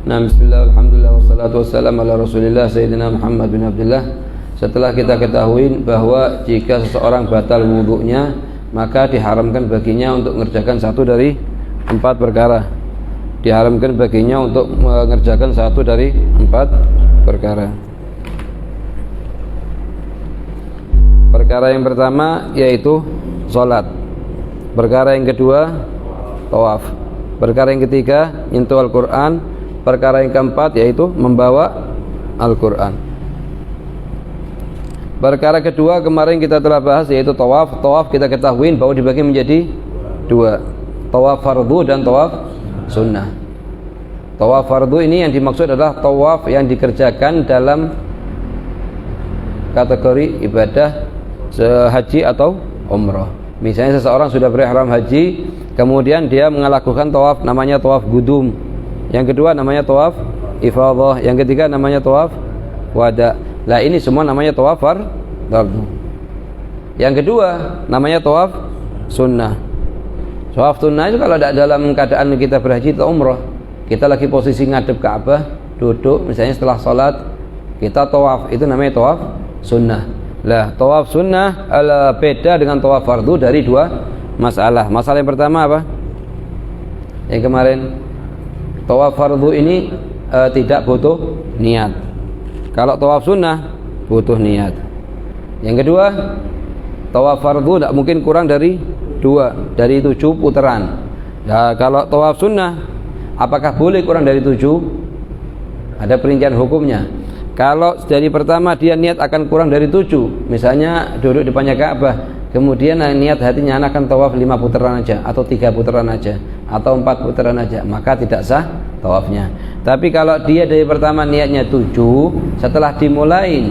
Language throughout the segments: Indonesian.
Bismillah, alhamdulillah, wassalatu wassalamu ala rasulillah Sayyidina Muhammad bin Abdullah. Setelah kita ketahui bahwa jika seseorang batal wudhunya, maka diharamkan baginya untuk mengerjakan satu dari 4 perkara. Diharamkan baginya untuk mengerjakan satu dari 4 perkara. Perkara yang pertama yaitu sholat. Perkara yang kedua tawaf. Perkara yang ketiga nyentuh Al-Quran. Perkara yang keempat yaitu membawa Al-Quran. Perkara kedua kemarin kita telah bahas yaitu tawaf. Tawaf kita ketahui bahwa dibagi menjadi 2, tawaf fardu dan tawaf sunnah. Tawaf fardu ini yang dimaksud adalah tawaf yang dikerjakan dalam kategori ibadah haji atau umrah. Misalnya seseorang sudah berihram haji, kemudian dia melakukan tawaf, namanya tawaf gudum. Yang kedua namanya tawaf ifadah, yang ketiga namanya tawaf wada. Lah ini semua namanya tawaf fardu. Yang kedua namanya tawaf sunnah. Tawaf sunnah itu kalau tidak dalam keadaan kita berhaji atau umrah, kita lagi posisi ngadep Ka'bah, duduk misalnya setelah sholat kita tawaf, itu namanya tawaf sunnah. Lah tawaf sunnah beda dengan tawaf fardu dari 2 masalah. Masalah yang pertama apa? Yang kemarin tawaf fardu ini tidak butuh niat. Kalau tawaf sunnah butuh niat. Yang kedua, tawaf fardu tidak mungkin kurang dari 2, dari 7 putaran. Ya, kalau tawaf sunnah, apakah boleh kurang dari 7? Ada perincian hukumnya. Kalau dari pertama dia niat akan kurang dari 7, misalnya duduk di depannya Ka'bah, kemudian niat hatinya akan tawaf 5 putaran aja, atau 3 putaran aja, atau 4 putaran aja, maka tidak sah tawafnya. Tapi kalau dia dari pertama niatnya 7, setelah dimulai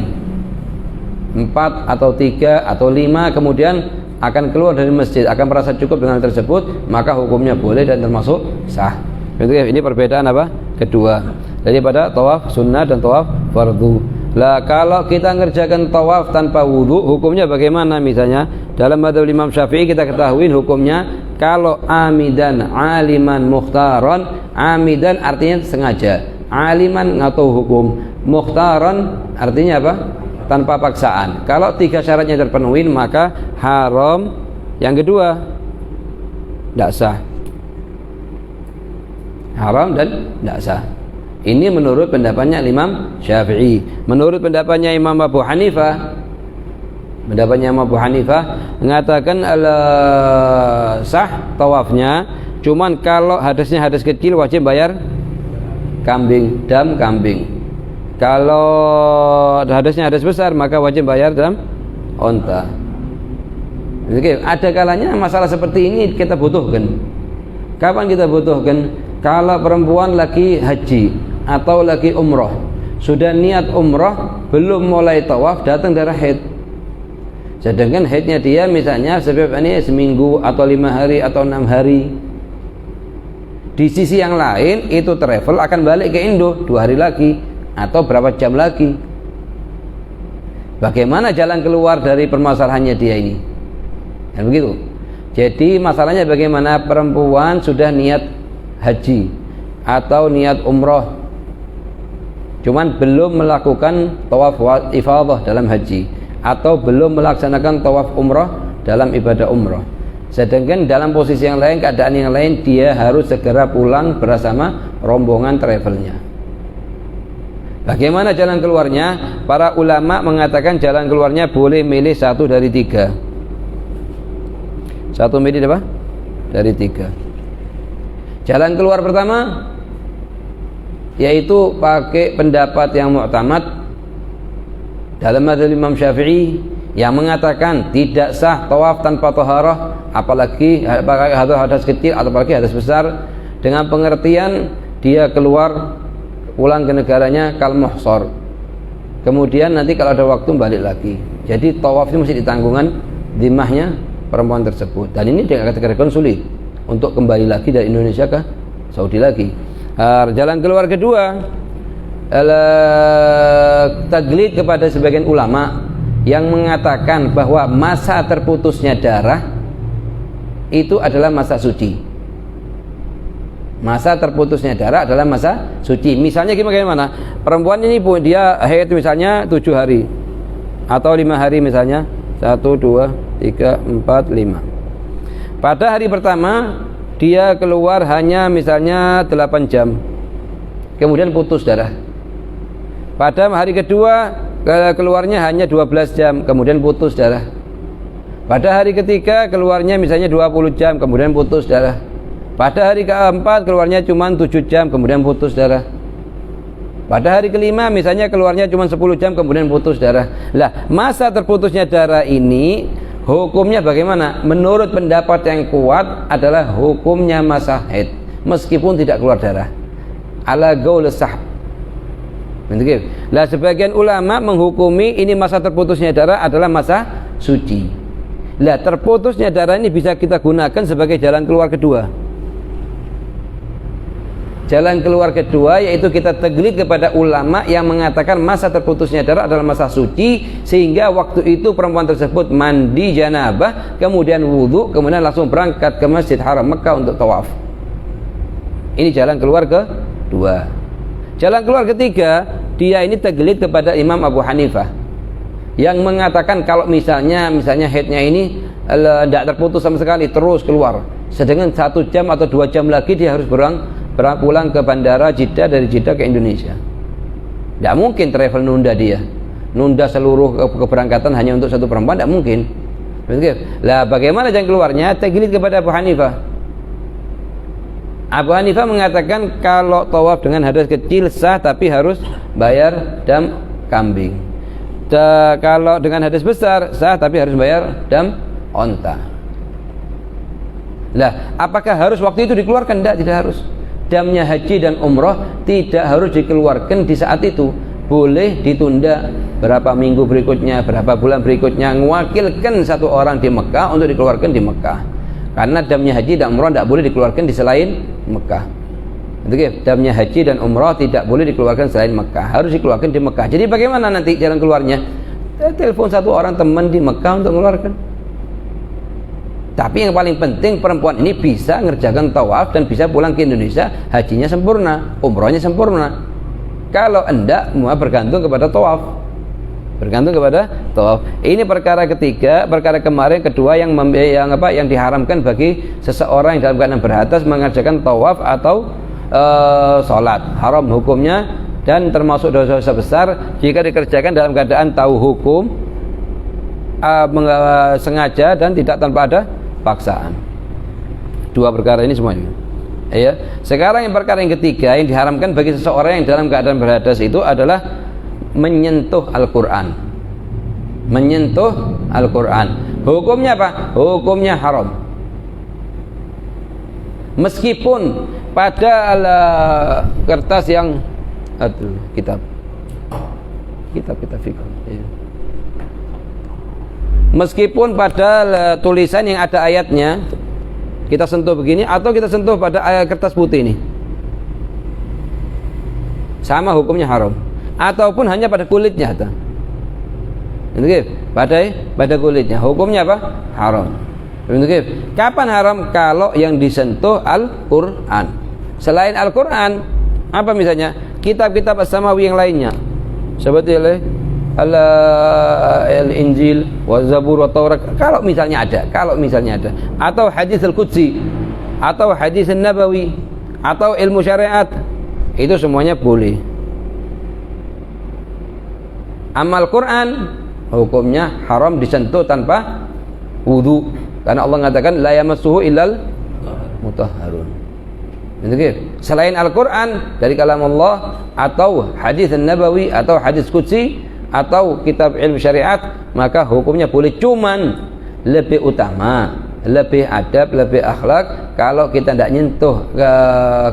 4 atau 3 atau 5, kemudian akan keluar dari masjid, akan merasa cukup dengan hal tersebut, maka hukumnya boleh dan termasuk sah. Ini perbedaan apa? Kedua, daripada tawaf sunnah dan tawaf fardu. Lah kalau kita ngerjakan tawaf tanpa wudu, hukumnya bagaimana? Misalnya dalam madzhab Imam Syafi'i kita ketahui hukumnya, kalau amidan aliman mukhtaran, amidan artinya sengaja, aliman ngatahu hukum, mukhtaran artinya apa? Tanpa paksaan. Kalau 3 syaratnya terpenuhi maka haram. Yang kedua tidak sah, haram dan tidak sah. Ini menurut pendapatnya Imam Syafi'i. Menurut pendapatnya Imam Abu Hanifah, mengatakan sah tawafnya, cuman kalau hadasnya hadas kecil wajib bayar kambing, dam kambing. Kalau hadasnya hadas besar maka wajib bayar dam onta. Oke, ada kalanya masalah seperti ini kita butuhkan. Kapan kita butuhkan? Kalau perempuan lagi haji atau lagi umrah, sudah niat umrah, belum mulai tawaf, datang darah haid. Sedangkan haidnya dia misalnya sebab ini seminggu atau 5 hari atau 6 hari. Di sisi yang lain itu travel akan balik ke Indo 2 hari lagi atau berapa jam lagi. Bagaimana jalan keluar dari permasalahannya dia ini? Dan begitu. Jadi masalahnya bagaimana perempuan sudah niat haji atau niat umrah, cuman belum melakukan tawaf ifadah dalam haji, atau belum melaksanakan tawaf umrah dalam ibadah umrah. Sedangkan dalam posisi yang lain, keadaan yang lain, dia harus segera pulang bersama rombongan travelnya. Bagaimana jalan keluarnya? Para ulama mengatakan jalan keluarnya boleh milih 1 dari 3. 1 milih apa? Dari 3. Jalan keluar pertama yaitu pakai pendapat yang mu'tamad dalam madzhab Imam Syafi'i yang mengatakan tidak sah tawaf tanpa taharah, apalagi hadas kecil atau apalagi hadas besar, dengan pengertian dia keluar pulang ke negaranya kal muhsar, kemudian nanti kalau ada waktu balik lagi. Jadi tawafnya mesti ditanggungan dhimahnya perempuan tersebut, dan ini dikatakan sulit untuk kembali lagi dari Indonesia ke Saudi lagi. Jalan keluar kedua, taglid kepada sebagian ulama yang mengatakan bahwa masa terputusnya darah itu adalah masa suci. Masa terputusnya darah adalah masa suci. Misalnya gimana? Perempuan ini dia haid misalnya 7 hari atau 5 hari misalnya. 1, 2, 3, 4, 5. Pada hari pertama dia keluar hanya misalnya 8 jam. Kemudian putus darah. Pada hari kedua keluarnya hanya 12 jam, kemudian putus darah. Pada hari ketiga keluarnya misalnya 20 jam, kemudian putus darah. Pada hari keempat keluarnya cuma 7 jam, kemudian putus darah. Pada hari kelima misalnya keluarnya cuma 10 jam, kemudian putus darah. Lah, masa terputusnya darah ini hukumnya bagaimana? Menurut pendapat yang kuat adalah hukumnya masa haid, meskipun tidak keluar darah. Ala gaul sahab. Lah, sebagian ulama menghukumi ini masa terputusnya darah adalah masa suci. Lah, terputusnya darah ini bisa kita gunakan sebagai jalan keluar kedua. Jalan keluar kedua yaitu kita taklid kepada ulama yang mengatakan masa terputusnya darah adalah masa suci, sehingga waktu itu perempuan tersebut mandi janabah, kemudian wudhu, kemudian langsung berangkat ke Masjid Haram Mekah untuk tawaf. Ini jalan keluar kedua. Jalan keluar ketiga, dia ini taklid kepada Imam Abu Hanifah yang mengatakan kalau misalnya haidnya ini tidak terputus sama sekali, terus keluar, sedangkan 1 jam atau 2 jam lagi dia harus pulang ke bandara Jeddah, dari Jeddah ke Indonesia. Tidak mungkin travel nunda seluruh keberangkatan hanya untuk satu perempuan, tidak mungkin. Lah, bagaimana jalan keluarnya? Taklid kepada Abu Hanifah. Abu Hanifah mengatakan kalau tawaf dengan hadas kecil sah, tapi harus bayar dam kambing. Kalau dengan hadas besar sah, tapi harus bayar dam onta. Lah, apakah harus waktu itu dikeluarkan? Tidak harus. Damnya haji dan umroh tidak harus dikeluarkan di saat itu, boleh ditunda berapa minggu berikutnya, berapa bulan berikutnya, mewakilkan satu orang di Mekah untuk dikeluarkan di Mekah, karena damnya haji dan umroh tidak boleh dikeluarkan di selain Mekah. Damnya haji dan umroh tidak boleh dikeluarkan selain Mekah, harus dikeluarkan di Mekah. Jadi bagaimana nanti jalan keluarnya? Telepon satu orang teman di Mekah untuk mengeluarkan. Tapi yang paling penting perempuan ini bisa ngerjakan tawaf dan bisa pulang ke Indonesia, hajinya sempurna, umrohnya sempurna. Kalau enggak, semua bergantung kepada tawaf. Ini perkara ketiga. Perkara kemarin kedua yang diharamkan bagi seseorang yang dalam keadaan berhadas mengerjakan tawaf atau sholat. Haram hukumnya dan termasuk dosa-dosa besar jika dikerjakan dalam keadaan tahu hukum, sengaja dan tidak tanpa ada paksaan. Dua perkara ini semuanya. Ya. Sekarang yang perkara yang ketiga yang diharamkan bagi seseorang yang dalam keadaan berhadas itu adalah menyentuh Al-Quran. Menyentuh Al-Quran. Hukumnya apa? Hukumnya haram. Meskipun pada kertas yang kitab fikih. Ya. Meskipun pada tulisan yang ada ayatnya kita sentuh begini, atau kita sentuh pada kertas putih ini, sama hukumnya haram. Ataupun hanya pada kulitnya, pada kulitnya, hukumnya apa? Haram. Kapan haram? Kalau yang disentuh Al-Quran. Selain Al-Quran, apa misalnya? Kitab-kitab as-samawi yang lainnya, seperti Al-Injil, Waz-Zabur, wa Taurat, kalau misalnya ada, atau hadis Al-Qudsi, atau hadis An-Nabawi, atau ilmu syariat, itu semuanya boleh. Amal Quran hukumnya haram disentuh tanpa wudu, karena Allah mengatakan la yamassuhu illal mutahharun. Selain Al-Quran dari kalam Allah, atau hadis An-Nabawi, atau hadis Qudsi, atau kitab ilmu syariat, maka hukumnya boleh. Cuman lebih utama, lebih adab, lebih akhlak kalau kita tidak nyentuh ke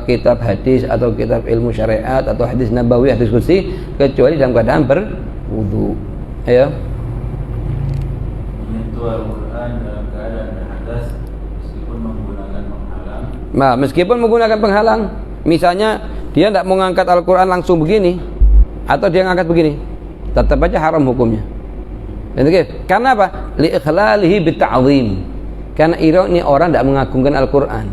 kitab hadis atau kitab ilmu syariat atau hadis Nabawi, hadis Qudsi, kecuali dalam keadaan berwudu. Ya. Menyentuh Al-Quran dalam keadaan berhadas meskipun menggunakan penghalang. Nah, meskipun menggunakan penghalang, misalnya dia tidak mau mengangkat Al-Quran langsung begini, atau dia ngangkat begini, tetap aja haram hukumnya. Karena apa? Li ikhlalihi bita'zim. Karena ini orang tidak mengagungkan Al-Quran.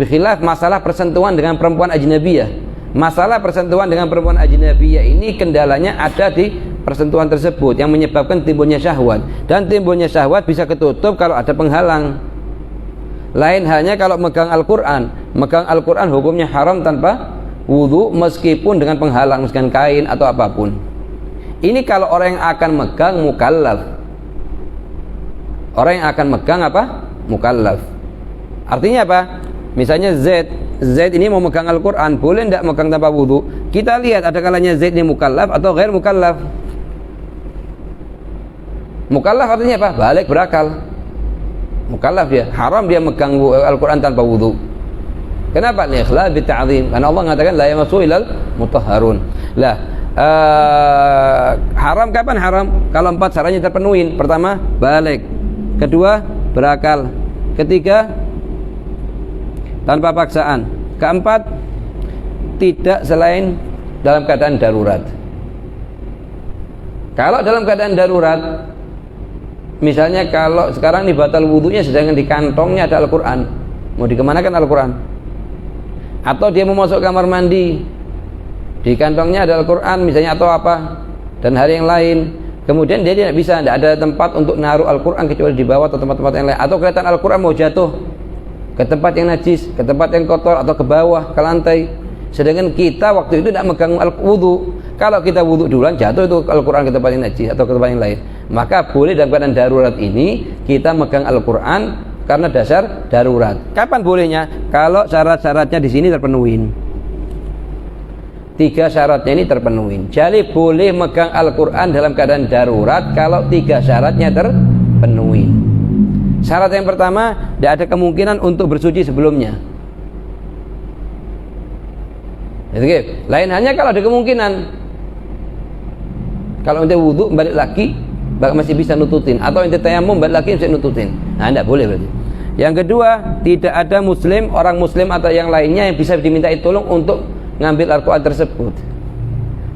Bikhilaf masalah persentuhan dengan perempuan ajnabiyah. Masalah persentuhan dengan perempuan ajnabiyah ini kendalanya ada di persentuhan tersebut yang menyebabkan timbulnya syahwat. Dan timbulnya syahwat bisa ketutup kalau ada penghalang. Lain halnya kalau megang Al-Quran. Megang Al-Quran hukumnya haram tanpa wudu meskipun dengan penghalang, meskipun kain atau apapun. Ini kalau orang yang akan megang mukallaf. Orang yang akan megang apa? Mukallaf. Artinya apa? Misalnya Z ini mau megang Al-Quran, boleh tidak megang tanpa wudu? Kita lihat ada kalanya Z ini mukallaf atau ghair mukallaf. Mukallaf artinya apa? Balik berakal. Mukallaf dia, haram dia megang Al-Quran tanpa wudu. Kenapa? Li'ikhlas bitta'zim. Karena Allah mengatakan la yamassu ilal mutahharun. Lah, haram kapan haram? Kalau 4 syaratnya terpenuhi. Pertama, balik. Kedua, berakal. Ketiga, tanpa paksaan. Keempat, tidak selain dalam keadaan darurat. Kalau dalam keadaan darurat, misalnya kalau sekarang ini batal wudunya sedangkan di kantongnya ada Al-Quran, mau dikemanakan Al-Quran? Atau dia mau masuk kamar mandi, di kantongnya ada Al-Quran misalnya atau apa, dan hari yang lain, kemudian dia tidak bisa, tidak ada tempat untuk naruh Al-Quran kecuali di bawah atau tempat-tempat yang lain. Atau kelihatan Al-Quran mau jatuh ke tempat yang najis, ke tempat yang kotor, atau ke bawah, ke lantai. Sedangkan kita waktu itu tidak megang wudu. Kalau kita wudu duluan, jatuh itu Al-Quran ke tempat yang najis atau ke tempat yang lain. Maka boleh dalam keadaan darurat ini kita megang Al-Quran karena dasar darurat. Kapan bolehnya? Kalau syarat-syaratnya di sini terpenuhi. 3 syaratnya ini terpenuhi. Jadi boleh megang Al-Quran dalam keadaan darurat kalau 3 syaratnya terpenuhi. Syarat yang pertama, tidak ada kemungkinan untuk bersuci sebelumnya. Lain hanya kalau ada kemungkinan. Kalau ente wudu balik lagi masih bisa nututin, atau ente tayamum balik lagi bisa nututin. Nah, tidak boleh berarti. Yang kedua, tidak ada muslim, orang muslim atau yang lainnya yang bisa dimintai tolong untuk ngambil Al-Quran tersebut.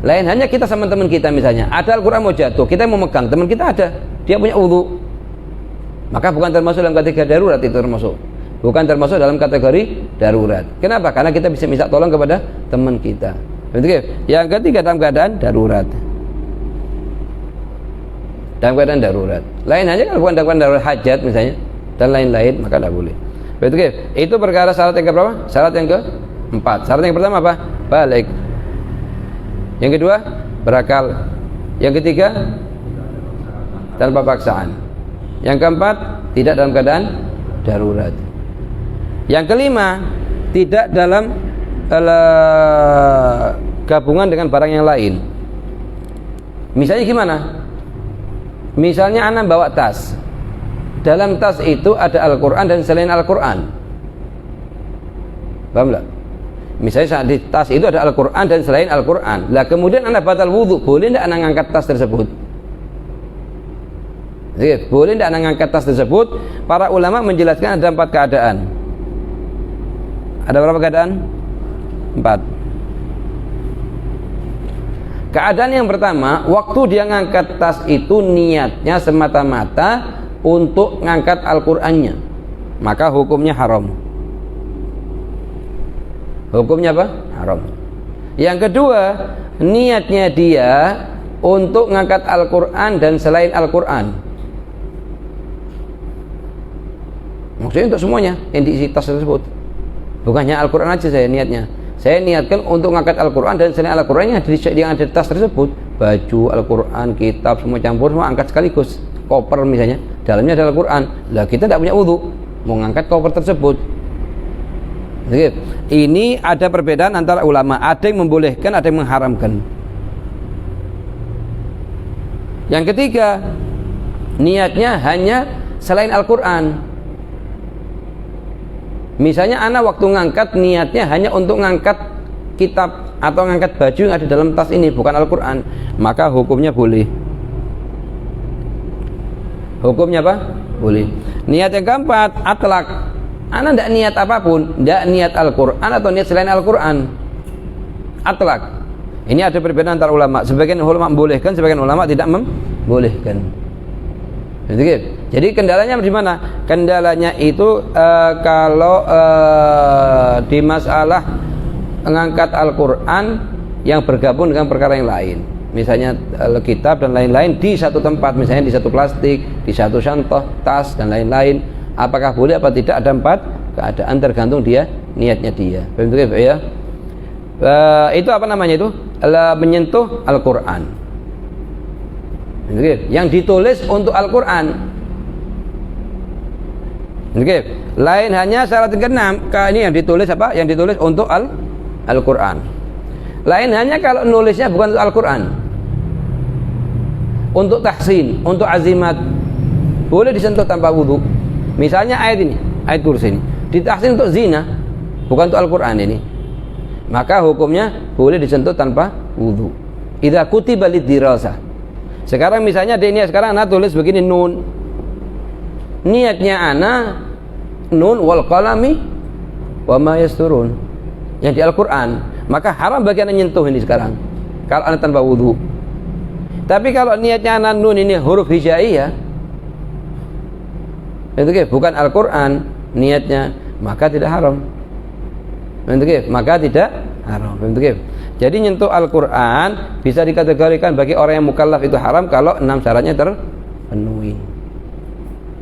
Lain hanya kita sama teman kita, misalnya ada Al-Quran mau jatuh, kita mau megang, teman kita ada, dia punya wudu, maka bukan termasuk dalam kategori darurat. Itu termasuk bukan termasuk dalam kategori darurat. Kenapa? Karena kita bisa minta tolong kepada teman kita. Yang ketiga, dalam keadaan darurat. Dalam keadaan darurat. Lain hanya kalau bukan dalam keadaan darurat, hajat misalnya dan lain-lain, maka tidak boleh. Itu perkara syarat yang keberapa? Syarat yang keempat. Syarat yang pertama apa? Balik. Yang kedua, berakal. Yang ketiga, tanpa paksaan. Yang keempat, tidak dalam keadaan darurat. Yang kelima, tidak dalam gabungan dengan barang yang lain. Misalnya gimana? Misalnya anak bawa tas. Dalam tas itu ada Al-Quran dan selain Al-Quran. Paham tak? Misalnya di tas itu ada Al-Quran dan selain Al-Quran. Lah kemudian anak batal wudu, boleh tidak anak ngangkat tas tersebut? Boleh tidak anak ngangkat tas tersebut? Para ulama menjelaskan ada 4 keadaan. Ada berapa keadaan? 4. Keadaan yang pertama, waktu dia ngangkat tas itu niatnya semata-mata untuk ngangkat Al-Qur'annya, maka hukumnya haram. Hukumnya apa? Haram. Yang kedua, niatnya dia untuk ngangkat Al-Qur'an dan selain Al-Qur'an. Maksudnya untuk semuanya yang diisi tas tersebut. Bukannya Al-Qur'an aja saya niatnya. Saya niatkan untuk ngangkat Al-Qur'an dan selain Al-Qur'an yang ada di tas tersebut. Baju, Al-Qur'an, kitab, semua campur, semua angkat sekaligus. Koper misalnya, dalamnya ada Al-Qur'an. Lah kita tidak punya wudu, mau ngangkat koper tersebut. Ini ada perbedaan antara ulama. Ada yang membolehkan, ada yang mengharamkan. Yang ketiga, niatnya hanya selain Al-Qur'an. Misalnya anak waktu ngangkat niatnya hanya untuk ngangkat kitab atau ngangkat baju yang ada dalam tas ini, bukan Al-Qur'an, maka hukumnya boleh. Hukumnya apa? Boleh. Niat yang keempat, atlak. Anak tidak niat apapun, tidak niat Al-Qur'an atau niat selain Al-Qur'an, atlak. Ini ada perbedaan antara ulama. Sebagian ulama membolehkan, sebagian ulama tidak membolehkan. Jadi kendalanya di mana? Kendalanya itu kalau di masalah mengangkat Al-Quran yang bergabung dengan perkara yang lain. Misalnya kitab dan lain-lain di satu tempat, misalnya di satu plastik, di satu contoh, tas dan lain-lain. Apakah boleh apa tidak? Ada 4 keadaan tergantung dia niatnya dia. Begitu ya? Itu apa namanya itu? Menyentuh Al-Quran. Yang ditulis untuk Al-Quran. Lain hanya syarat ke-6. Ini yang ditulis apa? Yang ditulis untuk Al-Quran. Lain hanya kalau nulisnya bukan untuk Al-Quran, untuk tahsin, untuk azimat, boleh disentuh tanpa wudu. Misalnya ayat ini, ayat kursi ini ditahsin untuk zina, bukan untuk Al-Quran ini, maka hukumnya boleh disentuh tanpa wudu. Idza kutiba lidirasah. Sekarang misalnya dia ini sekarang anak tulis begini, nun, niatnya anak nun wal qalami wa ma yasturun, yang di Al-Quran, maka haram bagi anak nyentuh ini sekarang kalau anak tanpa wudu. Tapi kalau niatnya anak nun ini huruf hijaiyah, itu bukan Al-Quran niatnya, maka tidak haram. Maka tidak haram. Jadi nyentuh Al-Quran bisa dikategorikan bagi orang yang mukallaf itu haram kalau 6 syaratnya terpenuhi.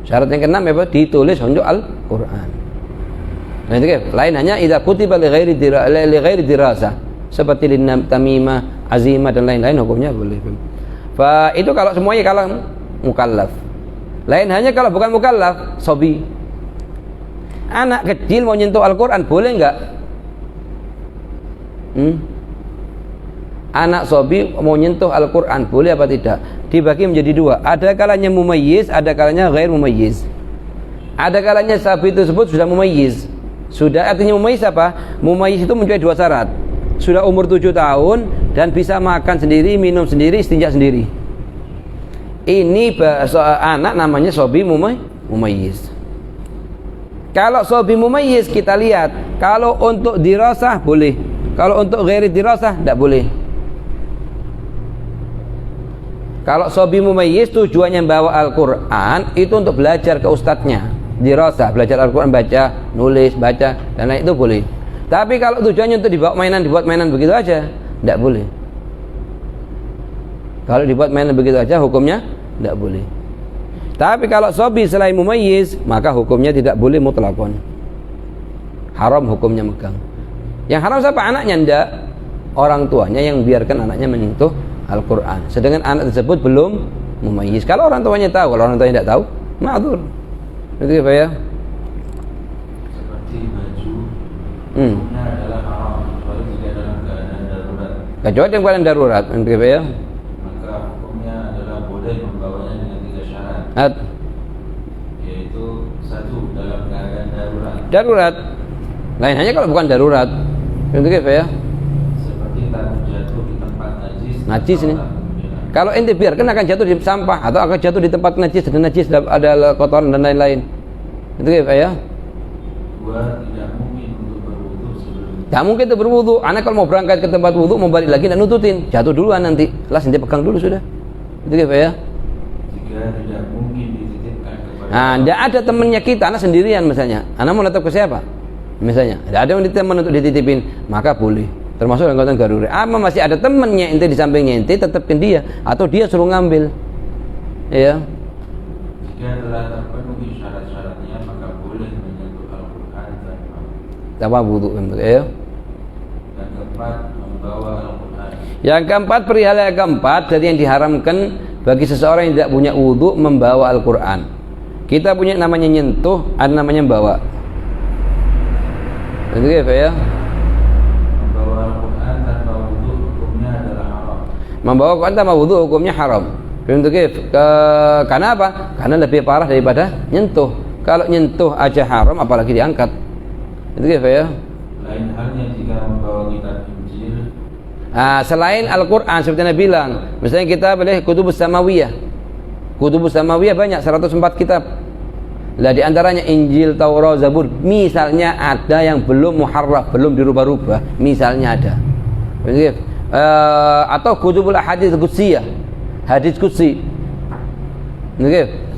Syarat yang ke-6 apa? Ditulis untuk Al-Quran. Lain hanya idza kutiba li ghairi dirasah, seperti tamimah, azimah dan lain-lain, hukumnya boleh. Itu kalau semuanya kalau mukallaf. Lain hanya kalau bukan mukallaf, sobi. Anak kecil mau nyentuh Al-Quran boleh enggak? Anak sobi mau nyentuh Al-Quran boleh apa tidak? Dibagi menjadi 2. Ada kalanya mumayyiz, ada kalanya ghair mumayyiz. Ada kalanya sabi tersebut sudah mumayyiz. Sudah, artinya mumayyiz apa? Mumayyiz itu mencapai 2 syarat. Sudah umur 7 tahun dan bisa makan sendiri, minum sendiri, istinja sendiri. Ini anak namanya sobi mumayyiz. Kalau sobi mumayyiz kita lihat, kalau untuk dirasah boleh, kalau untuk ghairi dirasah tidak boleh. Kalau sobi mumayyiz tujuannya bawa Al-Quran itu untuk belajar ke ustadznya, dirasah, belajar Al-Quran, baca, nulis, baca dan lain itu boleh. Tapi kalau tujuannya untuk dibawa mainan, dibuat mainan begitu aja, tidak boleh. Kalau dibuat mainan begitu aja hukumnya tidak boleh. Tapi kalau sobi selain mumayyiz, maka hukumnya tidak boleh mutlakon. Haram hukumnya megang. Yang haram siapa? Anaknya, tidak. Orang tuanya yang biarkan anaknya menyentuh Al-Quran, sedangkan anak tersebut belum mumayyiz. Kalau orang tuanya tahu, kalau orang tuanya tidak tahu, ma'dzur. Itu apa ya? Seperti baju, hukumnya adalah haram kecuali jika dalam keadaan darurat. Kecuali dalam keadaan darurat, itu apa ya? Maka hukumnya adalah boleh membawanya dengan 3 syarat. Yaitu 1, dalam keadaan darurat. Darurat. Lain hanya kalau bukan darurat. Itu apa ya? Seperti takut jatuh di tempat najis ini. Kalau ente biarkan akan jatuh di sampah atau akan jatuh di tempat najis dan najis ada kotoran dan lain-lain. Itu apa ya? 2, tidak mungkin untuk berwudu sebelum. Tak mungkin itu berwudu. Anak kalau mau berangkat ke tempat wudu mau balik lagi dan nututin, jatuh duluan nanti. Kelas ente pegang dulu sudah. Itu apa ya? 3, tidak mungkin dititipkan kepada. Nah, tidak ada temannya kita, anak sendirian misalnya. Anak mau netap ke siapa? Misalnya, tidak ada yang teman untuk dititipin, maka boleh. Termasuk dalam keadaan darurat. Ama masih ada temannya ente di sampingnya ente, tetapkan dia atau dia suruh ngambil. Ya. Jika telah terpenuhi syarat-syaratnya, maka boleh menyentuh Al-Quran tanpa wudu, ya. Yang keempat, membawa Al-Quran. Yang keempat, perihal yang keempat dari yang diharamkan bagi seseorang yang tidak punya wudu membawa Al-Quran. Kita punya namanya nyentuh, ada namanya bawa. Itu ya. Membawa Al-Quran tanpa wudu hukumnya adalah haram. Membawa Al-Quran tanpa wudu hukumnya haram. Karena apa? Karena lebih parah daripada nyentuh. Kalau nyentuh aja haram, apalagi diangkat. Itu ya. Lain halnya jika membawa kitab Injil. Selain Al-Quran seperti Nabi bilang, misalnya kita boleh kutubus samawiyah. Kutubus samawiyah banyak, 104 kitab. Lah di antaranya Injil, Taurat, Zabur. Misalnya ada yang belum muharraf, belum dirubah-rubah, misalnya ada. Atau kutubul hadis qudsiyah, hadis qudsi.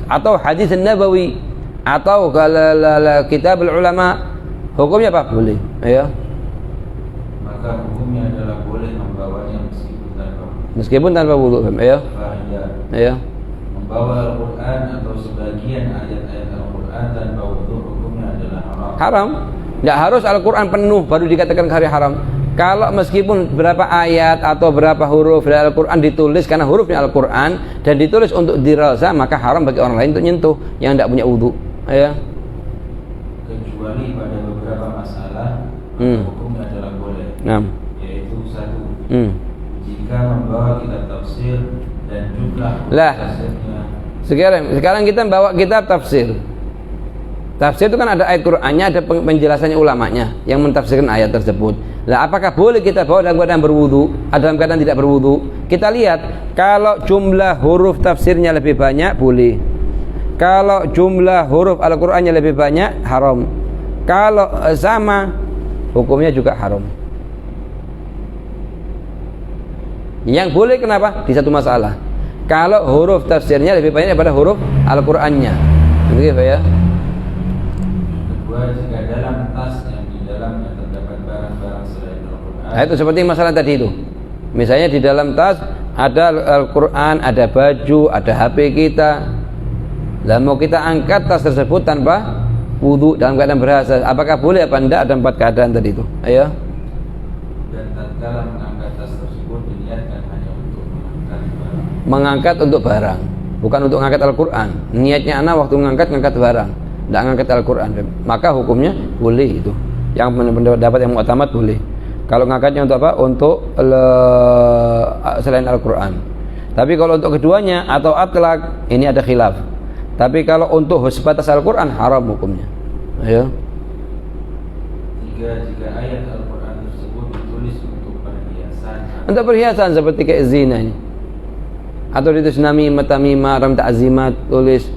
atau hadis nabawi atau kitab ulama, hukumnya apa? Boleh. Ya. Maka hukumnya adalah boleh membawanya meskipun tanpa wudu. Ya. Ya. Membawa Al-Quran atau sebagian ayat-ayat Al-Quran tanpa wudu hukumnya adalah haram. Haram. Tidak harus Al-Quran penuh baru dikatakan hari haram. Kalau meskipun berapa ayat atau berapa huruf dari Al-Quran ditulis karena hurufnya Al-Quran dan ditulis untuk dirasa, maka haram bagi orang lain untuk nyentuh yang tidak punya wudu. Ya. Kecuali pada beberapa masalah hukumnya adalah boleh. Yaitu satu, jika membawa kitab tafsir dan jumlah tafsirnya. Sekarang kita bawa kitab tafsir. Tafsir itu kan ada ayat Qur'annya, ada penjelasannya ulamanya yang mentafsirkan ayat tersebut. Lah, apakah boleh kita bawa dalam keadaan berwudu atau dalam keadaan tidak berwudu? Kita lihat, kalau jumlah huruf tafsirnya lebih banyak, boleh. Kalau jumlah huruf Al-Qur'annya lebih banyak, haram. Kalau sama, hukumnya juga haram. Yang boleh kenapa? Di satu masalah. Kalau huruf tafsirnya lebih banyak daripada huruf Al-Qur'annya. Begitu ya. Jika dalam tas yang di dalamnya terdapat barang-barang selain Al-Quran. Nah, itu seperti masalah tadi itu. Misalnya di dalam tas ada Al-Quran, ada baju, ada HP kita. Lah mau kita angkat tas tersebut tanpa wudu dalam keadaan berhasa, apakah boleh apa enggak? Ada 4 keadaan tadi itu. Ayo. Dan tatkala mengangkat tas tersebut diniatkan hanya untuk mengangkat untuk barang, bukan untuk mengangkat Al-Quran. Niatnya anak waktu mengangkat barang, tidak mengangkat Al-Quran, maka hukumnya boleh itu. Yang pendapat yang mu'tamad boleh. Kalau ngangkatnya untuk apa? Untuk selain Al-Quran. Tapi kalau untuk keduanya atau atlak, ini ada khilaf. Tapi kalau untuk sebatas Al-Quran, haram hukumnya. Ayo. Jika ayat Al-Quran tersebut ditulis untuk perhiasan. Untuk perhiasan seperti kayak zina ini. Atau ditulis namimah, tamimah, ram ta'zimat, tulis.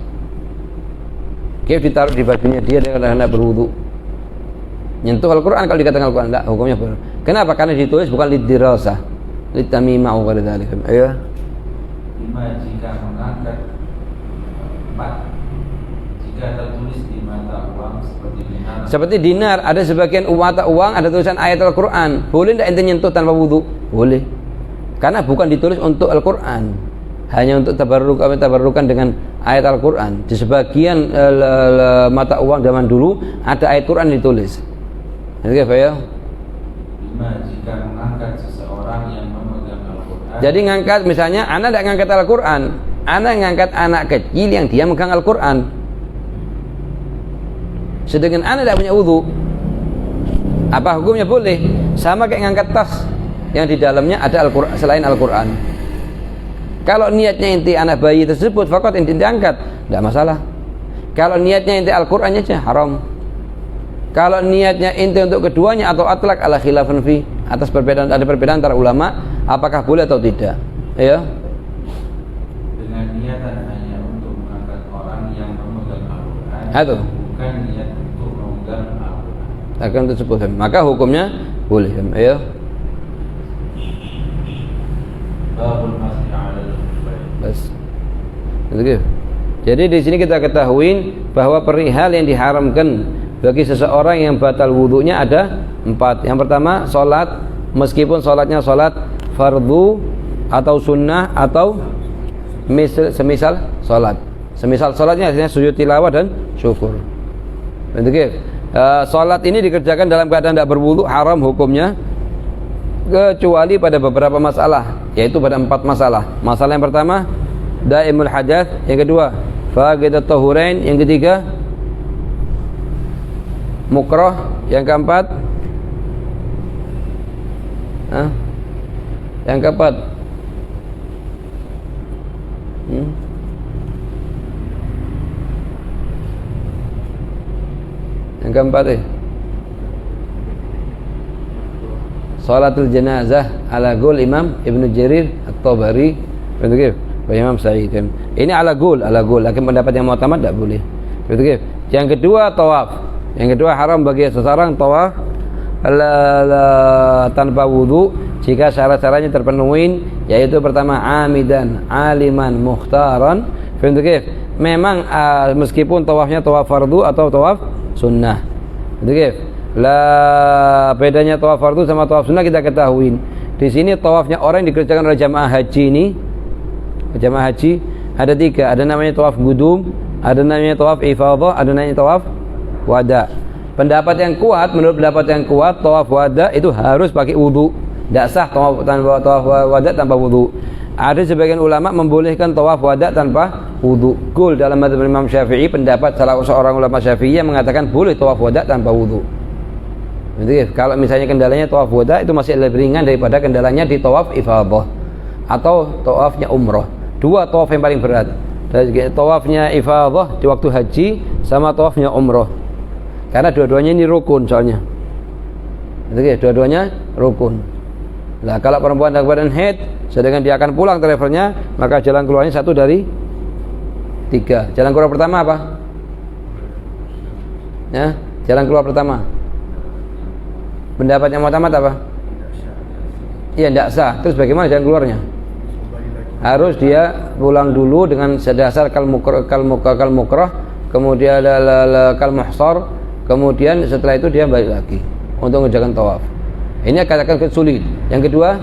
Kayak ditaruh di bajunya dia kadang-kadang berwudu. Nyentuh Al-Quran kalau dikatakan Al-Quran, tidak, hukumnya boleh. Kenapa? Karena ditulis bukan lidirasah, litamimah wa dzalik. Ayo. 5. Jika mengangkat 4. Jika tertulis di mata uang seperti dinar. Seperti dinar, ada sebagian mata uang ada tulisan ayat Al-Quran. Boleh tidak ente nyentuh tanpa wudu? Boleh. Karena bukan ditulis untuk Al-Quran, hanya untuk tabarrukan dengan ayat Al-Quran. Di sebagian mata uang zaman dulu ada ayat Quran ditulis. Itu apa ya? 5. Jika mengangkat seseorang yang memegang Al-Quran. Jadi ngangkat, misalnya anak tidak ngangkat Al-Quran, anak ngangkat anak kecil yang dia megang Al-Quran, sedangkan anak tidak punya wudu, apa hukumnya? Boleh. Sama kayak ngangkat tas yang di dalamnya ada Al-Quran selain Al-Quran. Kalau niatnya inti anak bayi tersebut fakat inti diangkat, tidak masalah. Kalau niatnya inti Al-Qurannya saja haram. Kalau niatnya inti untuk keduanya atau atlak ala khilafan fi, atas perbedaan, ada perbedaan antara ulama apakah boleh atau tidak. Ya. Dengan niatan hanya untuk mengangkat orang yang memegang Al-Quran. Atau bukan niat untuk memegang Al-Quran. Akan tersebut, maka hukumnya boleh. Ya. Babul masih ala Bas. Jadi di sini kita ketahui bahwa perihal yang diharamkan bagi seseorang yang batal wudunya ada 4. Yang pertama, sholat, meskipun sholatnya sholat fardu atau sunnah atau semisal sholat. Semisal sholatnya artinya sujud tilawah dan syukur. Sholat ini dikerjakan dalam keadaan tidak berwudu, haram hukumnya, kecuali pada beberapa masalah, yaitu pada 4 masalah. Masalah yang pertama, daimul hadath. Yang kedua, faqidat tahurain. Yang ketiga, mukrah. Yang keempat, yang keempat, yang keempat salatul janazah ala gul Imam Ibnu Jarir At-Tabari, begitu Imam Sa'id. Ini ala gul, lakin pendapat yang mu'tamad tidak boleh. Begitu. Yang kedua, tawaf. Yang kedua, haram bagi seseorang tawaf tanpa wudu jika syarat-syaratnya terpenuhi, yaitu pertama amidan, aliman, mukhtaran. Begitu. memang meskipun tawafnya tawaf fardu atau tawaf sunnah. Gitu kif. Lah bedanya tawaf fardu sama tawaf sunnah kita ketahui. Di sini tawafnya orang yang dikerjakan oleh jamaah haji ini, jamaah haji ada 3, ada namanya tawaf gudum, ada namanya tawaf ifadah, ada namanya tawaf wada. Pendapat yang kuat, menurut pendapat yang kuat, tawaf wada itu harus pakai wudu. Tidak sah tawaf wada tanpa wudu. Ada sebagian ulama membolehkan tawaf wada tanpa wudu. Kul dalam mazhab Imam Syafi'i, pendapat salah seorang ulama Syafi'i yang mengatakan boleh tawaf wada tanpa wudu. Jadi kalau misalnya kendalanya tawaf wada itu masih lebih ringan daripada kendalanya di tawaf ifadah atau tawafnya umroh. 2 tawaf yang paling berat. Tawafnya ifadah di waktu haji sama tawafnya umroh. Karena dua-duanya ini rukun soalnya. Jadi dua-duanya rukun. Nah, kalau perempuan dalam keadaan haid, sedangkan dia akan pulang travelnya, maka jalan keluarnya 1 dari 3. Jalan keluar pertama apa? Ya, jalan keluar pertama. Pendapatnya Muhammad apa? Iya, tidak sah. Terus bagaimana jalan keluarnya? Harus dia pulang dulu dengan sedasar kal mukrah, kemudian kal muhsar, kemudian setelah itu dia balik lagi untuk mengerjakan tawaf. Ini katakan sulit. Yang kedua,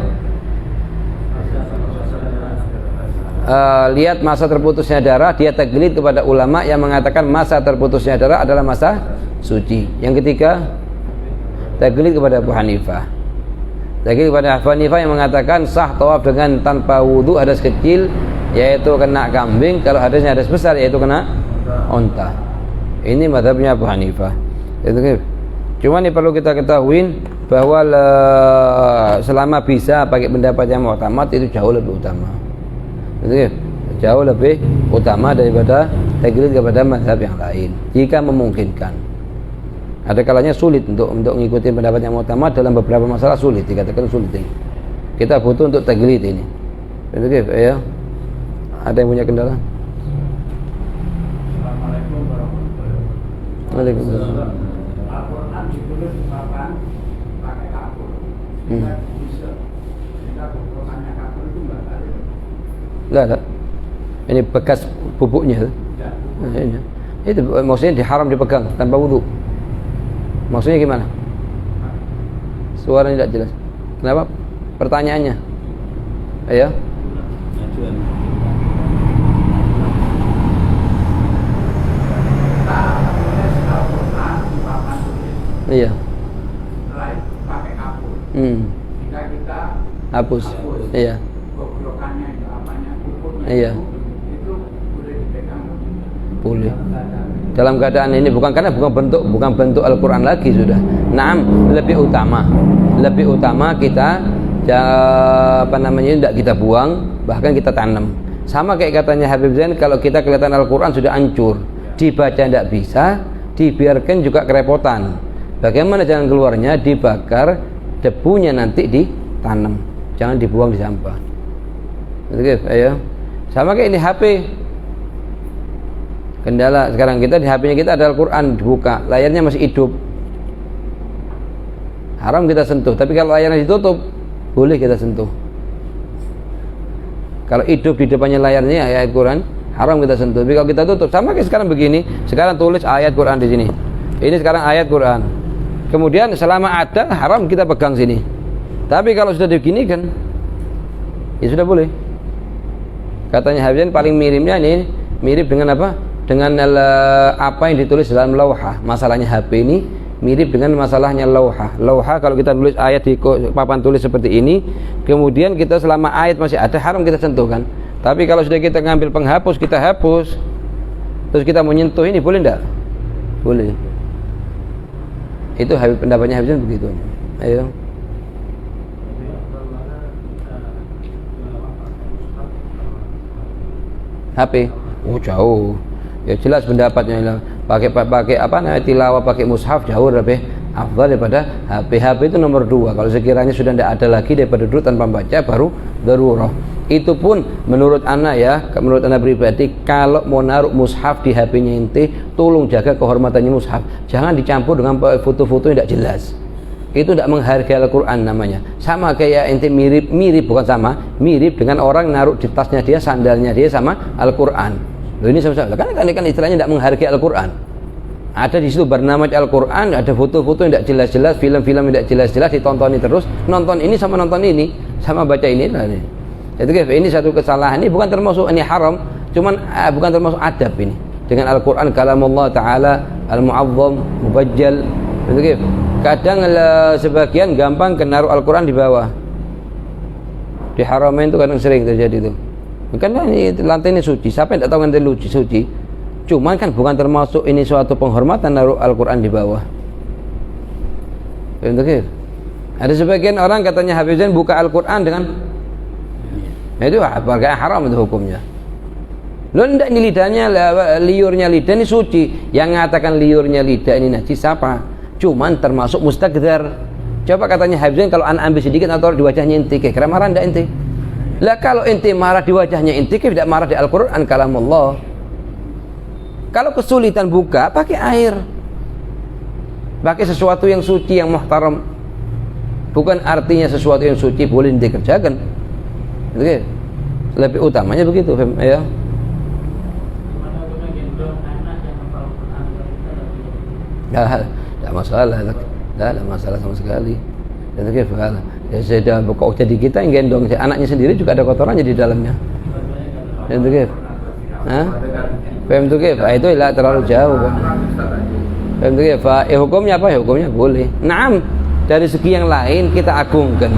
lihat masa terputusnya darah, dia taklid kepada ulama yang mengatakan masa terputusnya darah adalah masa suci. Yang ketiga, taklid kepada Abu Hanifah. Taklid kepada Abu Hanifah yang mengatakan sah tawaf dengan tanpa wudu hadas kecil, yaitu kena kambing. Kalau hadasnya hadas besar, yaitu kena unta. Ini mazhabnya Abu Hanifah. Cuma ini perlu kita ketahui bahwa selama bisa pakai pendapat yang mu'tamad itu jauh lebih utama. Jauh lebih utama daripada taklid kepada mazhab yang lain jika memungkinkan. Ada kalanya sulit untuk mengikuti pendapat yang mu'tamad dalam beberapa masalah, sulit, dikatakan sulit ini. Kita butuh untuk taklid ini. Ya. Ada yang punya kendala? Assalamualaikum warahmatullahi wabarakatuh. Waalaikumsalam. Al-Quran ditulis papan pakai kapur. Kita bisa. Kita bukannya kapur itu enggak ada. Enggak ada. Ini bekas bubuknya. Ya. Nah, ini. Itu maksudnya diharam dipegang tanpa wudu. Maksudnya gimana? Suaranya tidak jelas. Kenapa? Pertanyaannya. Ayo. Iya. Pakai kapur. Jika kita Hapus. Iya. goblokannya itu apanya, pupuknya Iya. itu boleh dipegang. Boleh. Dalam keadaan ini bukan karena bukan bentuk Al-Quran lagi sudah. Naam, lebih utama kita tidak kita buang, bahkan kita tanam. Sama kayak katanya Habib Zain, kalau kita kelihatan Al-Quran sudah hancur, dibaca tidak bisa, dibiarkan juga kerepotan. Bagaimana jalan keluarnya? Dibakar, debunya nanti ditanam, jangan dibuang di sampah. Ayo. Sama kayak ini HP. Kendala sekarang kita di HP-nya kita ada Al-Quran, dibuka, layarnya masih hidup, haram kita sentuh. Tapi kalau layarnya ditutup, boleh kita sentuh. Kalau hidup di depannya layarnya ayat Quran, haram kita sentuh. Tapi kalau kita tutup, sama kayak sekarang begini, sekarang tulis ayat Quran di sini. Ini sekarang ayat Quran. Kemudian selama ada, haram kita pegang sini. Tapi kalau sudah diginikan, ya sudah boleh. Katanya Habib paling miripnya ini, mirip dengan apa? Dengan apa yang ditulis dalam lauhah. Masalahnya HP ini mirip dengan masalahnya lauhah. Lauhah kalau kita tulis ayat di papan tulis seperti ini, kemudian kita selama ayat masih ada, haram kita sentuh kan. Tapi kalau sudah kita ngambil penghapus, kita hapus, terus kita menyentuh ini, boleh enggak? Boleh. Itu pendapatnya Habib begitu. Ayo. HP. Oh jauh. Ya jelas pendapatnya pakai apa namanya tilawah pakai mushaf jauh lebih afdal daripada HP. HP itu nomor 2. Kalau sekiranya sudah tidak ada lagi daripada duduk tanpa baca, baru darurah. Itu pun menurut anak menurut anak pribadi, kalau mau naruh mushaf di HP-nya inti, tolong jaga kehormatannya mushaf. Jangan dicampur dengan foto-foto yang tidak jelas. Itu tidak menghargai Al-Quran namanya. Sama kayak inti mirip dengan orang naruh di tasnya dia, sandalnya dia sama Al-Quran. Loh ini sama-sama. Kan istilahnya tidak menghargai Al-Quran. Ada di situ bernama Al-Quran, ada foto-foto yang tidak jelas-jelas, film-film yang tidak jelas-jelas, ditontoni terus. Nonton ini sama nonton ini, sama baca ini. Itu ini satu kesalahan. Ini bukan termasuk ini haram, cuman bukan termasuk adab ini. Dengan Al-Quran kalamullah Ta'ala al-mu'azzam, mubajjal. Itu kadang sebagian gampang kenaruh Al-Quran di bawah. Di Haramain itu kadang sering terjadi itu. Karena ini lantai ini suci. Siapa yang tidak tahu lantai suci? Cuman kan bukan termasuk ini suatu penghormatan naruh Al-Quran di bawah. Ada sebagian orang katanya hafizan buka Al-Quran dengan itu apa haram itu hukumnya. Lo tidak ini lidahnya, liurnya lidah ini suci. Yang mengatakan liurnya lidah ini najis siapa? Cuman termasuk mustaqdar. Coba katanya hafizan kalau anak ambil sedikit atau di wajahnya inti, kira marah tidak inti? Lah kalau inti marah di wajahnya inti, tidak marah di Al-Quran kalamullah. Kalau kesulitan buka, pakai air. Pakai sesuatu yang suci, yang muhtaram. Bukan artinya sesuatu yang suci boleh dikerjakan. Oke. Lebih utamanya begitu, ya. Tidak masalah. Tidak masalah sama sekali. Ya sudah, kok jadi kita yang gendong, anaknya sendiri juga ada kotorannya di dalamnya. Itu Paham tu ke? Itu lah terlalu jauh. Paham tu ke? Hukumnya apa? Hukumnya boleh. Naam, dari segi yang lain kita agungkan.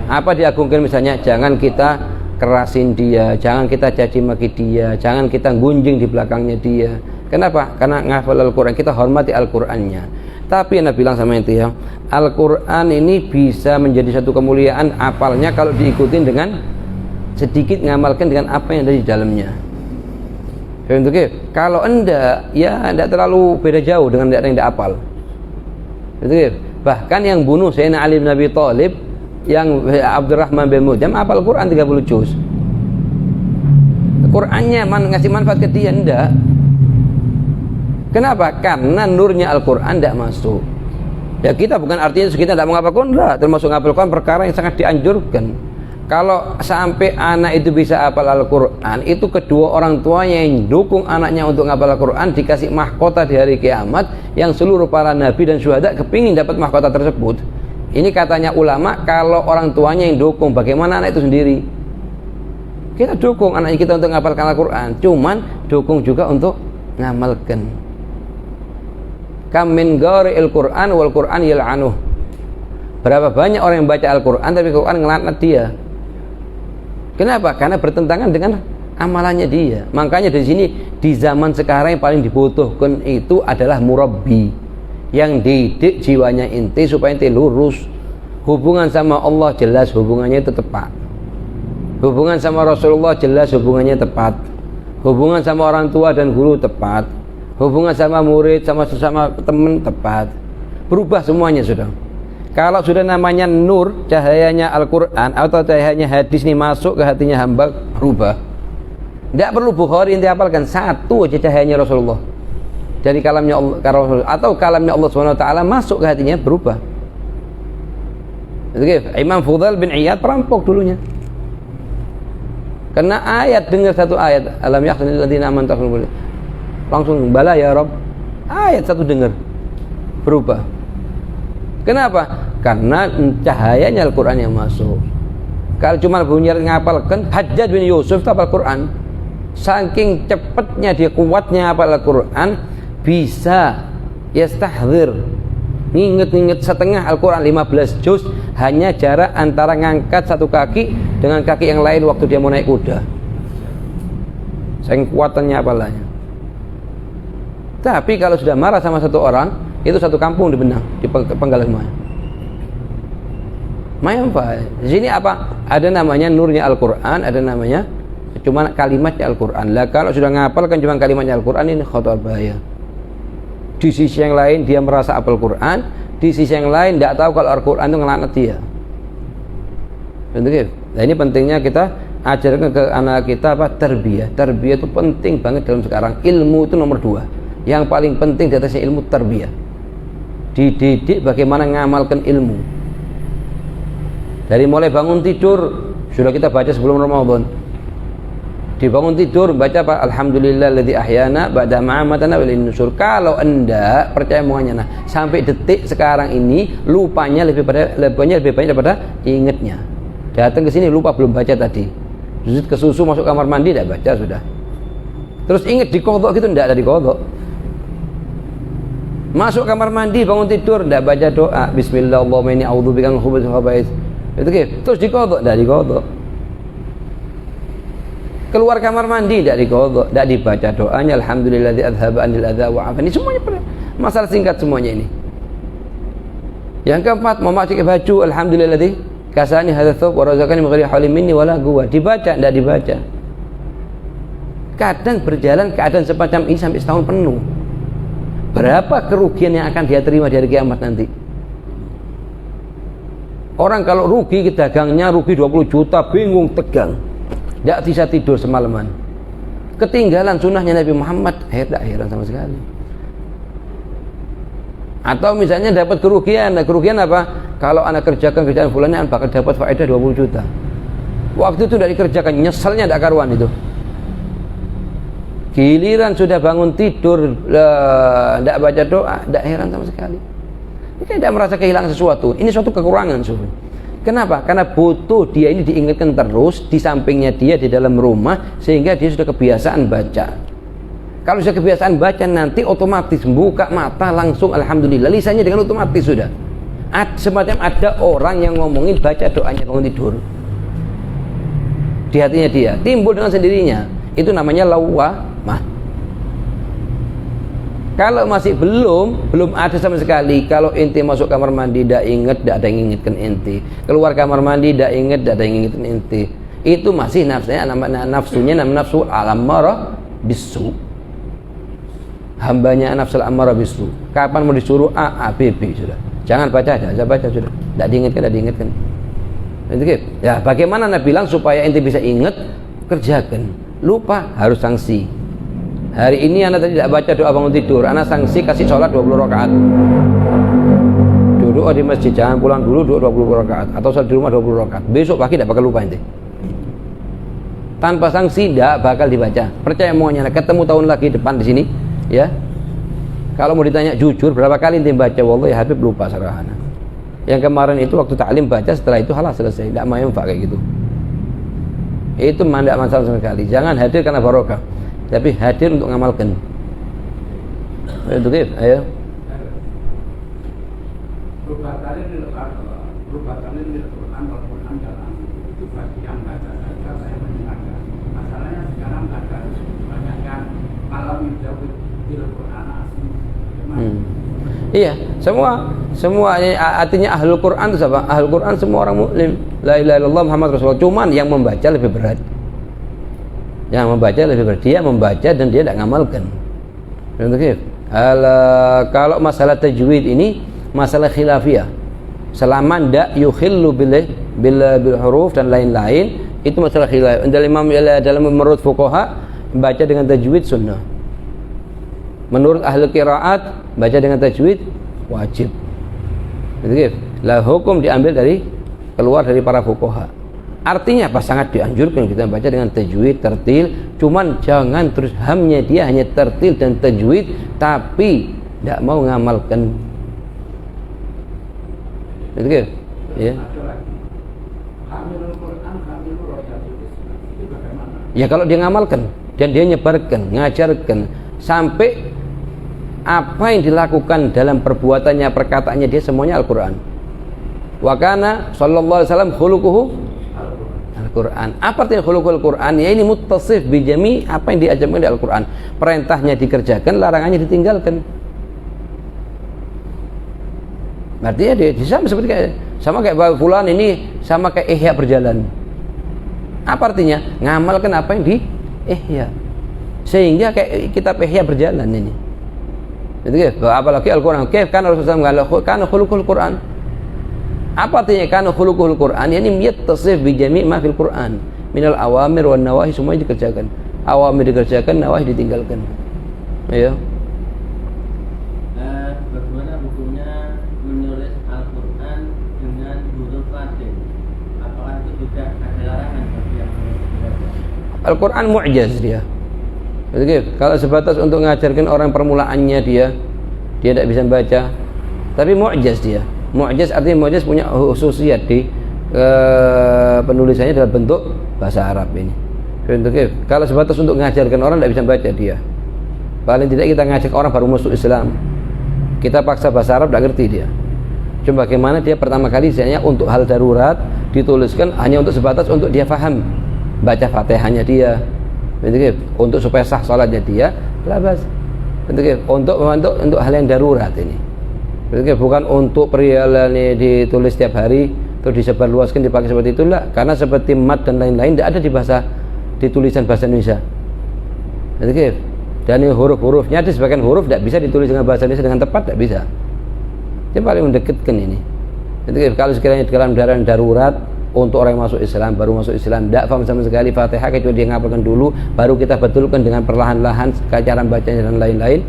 Apa diagungkan misalnya? Jangan kita kerasin dia, jangan kita caci maki dia, jangan kita gunjing di belakangnya dia. Kenapa? Karena ngafal Al-Quran, kita hormati Al-Qurannya. Tapi Anda bilang sama itu ya, Al-Quran ini bisa menjadi satu kemuliaan apalnya kalau diikutin dengan sedikit ngamalkan dengan apa yang ada di dalamnya. Kalau Anda ya tidak terlalu beda jauh dengan yang tidak apal. Bahkan yang bunuh Sayyidina Ali bin Abi Thalib, yang Abdurrahman bin Muljam apal Quran 30 juz. Qurannya ngasih manfaat ke dia enggak. Kenapa? Karena nurnya Al-Quran tidak masuk. Ya kita bukan artinya kita tidak menghafal Quran, enggak, termasuk menghafal Quran perkara yang sangat dianjurkan. Kalau sampai anak itu bisa hafal Al-Quran, itu kedua orang tuanya yang dukung anaknya untuk menghafal Al-Quran dikasih mahkota di hari kiamat yang seluruh para nabi dan syuhada kepingin dapat mahkota tersebut. Ini katanya ulama, kalau orang tuanya yang dukung, bagaimana anak itu sendiri? Kita dukung anak kita untuk menghafalkan Al-Quran, cuman dukung juga untuk ngamalkan. Kam min qari'il Qur'an wal Qur'an yal'anuh. Berapa banyak orang yang baca Al-Quran tapi Al-Quran ngelaknat dia. Kenapa? Karena bertentangan dengan amalannya dia. Makanya di sini di zaman sekarang yang paling dibutuhkan itu adalah murabbi yang didik jiwanya inti supaya inti lurus. Hubungan sama Allah jelas hubungannya itu tepat. Hubungan sama Rasulullah jelas hubungannya tepat. Hubungan sama orang tua dan guru tepat. Hubungan sama murid sama sesama teman tepat. Berubah semuanya sudah. Kalau sudah namanya nur, cahayanya Al-Quran atau cahayanya hadis ini masuk ke hatinya hamba, berubah. Tidak perlu Bukhari yang dihafalkan, satu aja cahayanya Rasulullah dari kalamnya Allah atau kalamnya Allah SWT masuk ke hatinya, berubah. Imam Fudail bin Iyad perampok dulunya. Karena ayat, dengar satu ayat, alam yakhzanil ladzina amanu, langsung bala ya Rabb. Ayat satu dengar, berubah. Kenapa? Karena cahayanya Al-Quran yang masuk. Kalau cuma bunyi ngapalkan, Hajjaj bin Yusuf itu hafal Quran. Saking cepatnya dia, kuatnya hafal Al-Quran, bisa yastahdzir, nginget setengah Al-Quran 15 juz, hanya jarak antara ngangkat satu kaki dengan kaki yang lain waktu dia mau naik kuda. Saking kuatannya hafalannya. Tapi kalau sudah marah sama satu orang, itu satu kampung di benang, di penggalan semuanya. Di sini apa? Ada namanya nurnya Al-Quran, ada namanya cuma kalimatnya Al-Quran. Lah kalau sudah ngapalkan cuma kalimatnya Al-Quran, ini khatar bahaya. Di sisi yang lain dia merasa hafal Quran, di sisi yang lain tidak tahu kalau Al-Quran itu ngelaknat dia. Nah ini pentingnya kita ajarkan ke anak kita apa? Tarbiyah. Tarbiyah itu penting banget dalam sekarang. Ilmu itu nomor 2. Yang paling penting di atasnya ilmu tarbiyah. Dididik bagaimana ngamalkan ilmu. Dari mulai bangun tidur sudah kita baca sebelum Ramadan. Dibangun tidur baca apa? Alhamdulillahilladzi ahyana ba'da ma amatana wa ilaihin nusyur. Kalau Anda percaya omongannya, nah sampai detik sekarang ini lupanya lebih banyak daripada ingatnya. Datang ke sini lupa belum baca tadi. Sujud ke susu masuk kamar mandi tidak baca sudah. Terus ingat diqodho gitu tidak ada diqodho. Masuk kamar mandi bangun tidur tidak baca doa bismillah Allahumma inni a'udzubika min khubuthil khaba'ith. Itu gitu. Terus diqodho tidak diqodho. Keluar kamar mandi tidak diqodho, tidak dibaca doanya alhamdulilladzi adzhaba anil adza wa afani. Semuanya masalah singkat semuanya ini. Yang keempat memakai baju alhamdulilladzi kasani hadza thawb wa razaqani min ghairi haulin minni wala quwwah. Dibaca tidak dibaca. Kadang berjalan keadaan semacam ini sampai setahun penuh. Berapa kerugian yang akan dia terima di hari kiamat nanti? Orang kalau rugi ke dagangnya rugi 20 juta bingung tegang, tidak bisa tidur semalaman. Ketinggalan sunnahnya Nabi Muhammad, tidak heran sama sekali. Atau misalnya dapat kerugian apa? Kalau anak kerjakan kerjaan bulannya bakal dapat faedah 20 juta. Waktu itu tidak dikerjakan, nyeselnya tidak karuan itu. Giliran sudah bangun tidur tidak baca doa, tidak heran sama sekali. Ini tidak merasa kehilangan sesuatu. Ini suatu kekurangan. Kenapa? Karena butuh dia ini diingatkan terus di sampingnya dia di dalam rumah sehingga dia sudah kebiasaan baca. Kalau sudah kebiasaan baca nanti otomatis buka mata langsung alhamdulillah lisannya dengan otomatis sudah. Semacam ada orang yang ngomongin baca doanya bangun tidur. Di hatinya dia timbul dengan sendirinya. Itu namanya lawamah. Kalau masih belum ada sama sekali. Kalau ente masuk kamar mandi tidak ingat, tidak ada yang ingatkan ente. Keluar kamar mandi tidak ingat, tidak ada yang ingatkan ente. Itu masih nafsunya nafsu al-ammarah bisu. Hambanya nafsu al-ammarah bisu. Kapan mau disuruh A, B, B sudah. Jangan baca, jangan baca sudah. Tidak diingatkan. Ya, bagaimana Nabi bilang supaya ente bisa ingat, kerjakan. Lupa harus sanksi. Hari ini anak tadi tidak baca doa bangun tidur, anak sanksi kasih sholat 20 rakaat. Duduk di masjid, jangan pulang dulu, duduk 20 rakaat atau sholat di rumah 20 rakaat. Besok pagi tidak bakal lupa ente. Tanpa sanksi tidak bakal dibaca. Percaya omongannya, ketemu tahun lagi depan di sini, ya. Kalau mau ditanya jujur berapa kali ente baca, wallahi Habib lupa sarahana. Yang kemarin itu waktu taklim baca, setelah itu halah selesai, tidak mau kayak gitu. Itu tidak masalah sama sekali. Jangan hadir karena barokah, tapi hadir untuk ngamalkan. Itu kif, ayo. Rubatan ini Al-Quran dalam itu bagi yang baca saja saya mendengarkan. Masalahnya sekarang ada banyak yang malam menjawab Al-Quran asli. Iya, semua artinya ahlul Quran itu apa? Ahlul Quran semua orang muslim. La ilaha illallah Muhammad Rasulullah. Cuman yang membaca lebih berat. Dia membaca dan dia tidak ngamalkan. Kalau masalah tajwid ini masalah khilafiyah. Selama tidak yukhillu bil huruf dan lain-lain, itu masalah khilaf. Dalam menurut fuqaha baca dengan tajwid sunnah. Menurut ahli qiraat baca dengan tajwid wajib. Lah hukum diambil keluar dari para fuqaha. Artinya apa? Sangat dianjurkan kita baca dengan tajwid, tertil. Cuman jangan terus hamnya dia hanya tertil dan tajwid tapi tidak mau ngamalkan. Betul? Ya. Ya kalau dia ngamalkan dan dia nyebarkan, ngajarkan sampai apa yang dilakukan dalam perbuatannya, perkataannya dia semuanya Al-Quran. Wa kana sallallahu alaihi wasallam khuluquhu Al-Quran. Apa artinya khuluqul Quran? Ya ini muttasif bijami apa yang diajarkan di Al-Quran. Perintahnya dikerjakan, larangannya ditinggalkan. Berarti ya dia sama kayak fulan ini sama kayak ihya berjalan. Apa artinya? Ngamalkan apa yang di ihya. Sehingga kayak kitab ihya berjalan ini. Itu apalagi Al-Quran. Kan Rasulullah mengatakan kana khuluqul Quran. Apa artinya kana khuluqul Quran? Yani yattasif bi jami' ma fil Quran. Minal awamir wan nawahi semuanya dikerjakan. Awamir dikerjakan, nawahi ditinggalkan. Ya. Bagaimana hukumnya menulis Al-Quran dengan huruf Latin? Apakah itu tidak ada larangan bagi yang menulis? Al-Quran mu'jaz dia. Kalau sebatas untuk mengajarkan orang permulaannya dia tidak bisa baca, tapi mu'jaz dia. Mu'jaz artinya mu'jaz punya khususiyat di penulisannya dalam bentuk bahasa Arab ini. Kalau sebatas untuk mengajarkan orang tidak bisa baca dia. Paling tidak kita ngajak orang baru masuk Islam, kita paksa bahasa Arab tidak ngerti dia. Cuma bagaimana dia pertama kali misalnya untuk hal darurat dituliskan hanya untuk sebatas untuk dia faham, baca Fatihahnya dia, untuk supaya sah salatnya dia, labas. Untuk hal yang darurat ini. Bukan untuk perihal ini ditulis setiap hari terus disebarluaskan dipakai seperti itulah, karena seperti mat dan lain-lain tidak ada di tulisan bahasa Indonesia. Dan huruf-hurufnya ada sebagian huruf tidak bisa ditulis dengan bahasa Indonesia dengan tepat, tidak bisa. Yang paling mendekatkan ini. Jadi kalau sekiranya dalam keadaan darurat untuk orang yang masuk Islam, baru masuk Islam, tidak paham sama sekali Fatihah, kecuali dia ngapalkan dulu, baru kita betulkan dengan perlahan-lahan cara bacanya dan lain-lain.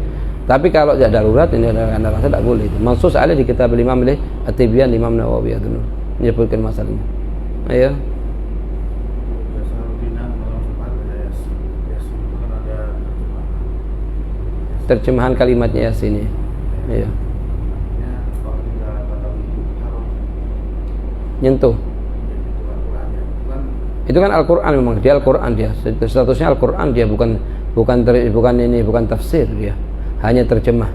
Tapi kalau tidak darurat, ini adalah rasa tidak boleh. Mansus ada di kitab Imam At-Tibyan Imam Nawawi itu menyebutkan masalahnya. Ayo. Terjemahan kalimatnya Yasin. Iya. Nyentuh. Itu kan Al-Qur'an, memang dia Al-Qur'an dia. Statusnya Al-Qur'an dia, bukan tafsir dia. Hanya terjemah.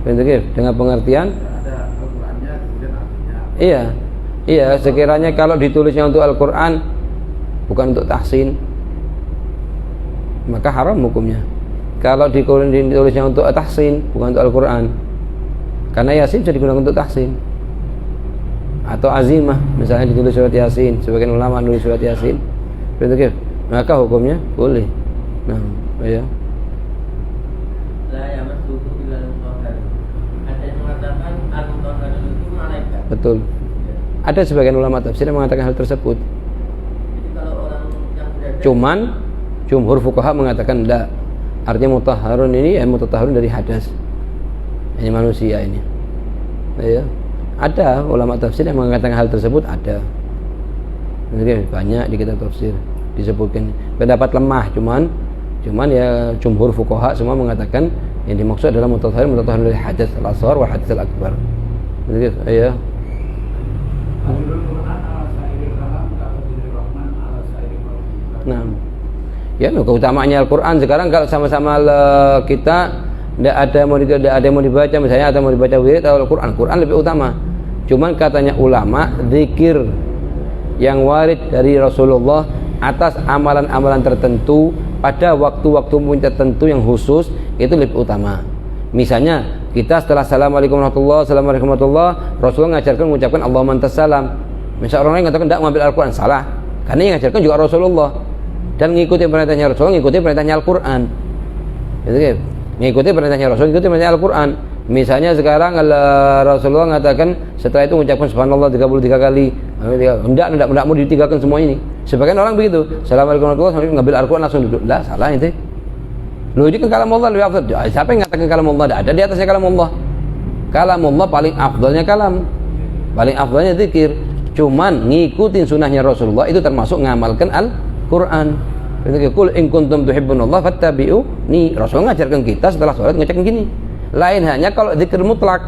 Dengan pengertian ada Al-Qur'annya kemudian artinya. Iya, sekiranya kalau ditulisnya untuk Al-Qur'an bukan untuk tahsin, maka haram hukumnya. Kalau ditulisnya untuk tahsin, bukan untuk Al-Quran, karena Yasin bisa digunakan untuk tahsin atau azimah, misalnya ditulis surat Yasin, sebagian ulama nulis surat Yasin, maka hukumnya boleh. Nah, ya. Ada yang mengatakan al-mutahhar itu malaikat. Betul. Ada sebagian ulama tafsir yang mengatakan hal tersebut. Jadi kalau orang yang berada, cuman jumhur fuqaha mengatakan tidak. Artinya mutahharun ini mutatahharun dari hadas. Ini manusia ini. Ya. Ada ulama tafsir yang mengatakan hal tersebut, ada. Jadi banyak di kitab tafsir disebutkan. Pendapat lemah, cuman ya jumhur fuqaha semua mengatakan yang dimaksud adalah mutatahharun dari hadas al-asghar wa hadas al-akbar. Jadi ya. Nah. Ya, keutamaannya Al-Quran sekarang kalau sama-sama kita tidak ada yang mau dibaca, misalnya ada mau dibaca wirid atau Al-Quran lebih utama. Cuman katanya ulama, zikir yang warid dari Rasulullah atas amalan-amalan tertentu pada waktu-waktu tertentu yang khusus itu lebih utama. Misalnya kita setelah assalamualaikum warahmatullahi, Rasulullah mengajarkan mengucapkan Allahumma antas salam. Misalnya orang lain mengatakan tidak mengambil Al-Quran, salah. Karena yang mengajarkan juga Rasulullah. Dan mengikuti perintahnya Rasul, mengikuti perintahnya Al-Quran. Mengikuti perintahnya Rasul, mengikuti perintahnya Al-Quran. Misalnya sekarang Rasulullah mengatakan setelah itu mengucapkan subhanallah 33 kali. Tidak mau ditinggalkan semua ini. Sebagian orang begitu. Assalamualaikum warahmatullahi wabarakatuh, ngambil Al-Quran langsung duduk. Lah, salah itu. Loh, ini kan kalam Allah lebih afdal. Siapa yang mengatakan kalam Allah? Tidak ada di atasnya kalam Allah. Kalam Allah paling afdalnya kalam. Paling afdalnya zikir. Cuman ngikutin sunnahnya Rasulullah itu termasuk ngamalkan Al-Quran. Qul in kuntum tuhibbunallah fattabi'uni. Rasul mengajarkan kita setelah sholat mengajarkan gini. Lain hanya kalau zikir mutlak.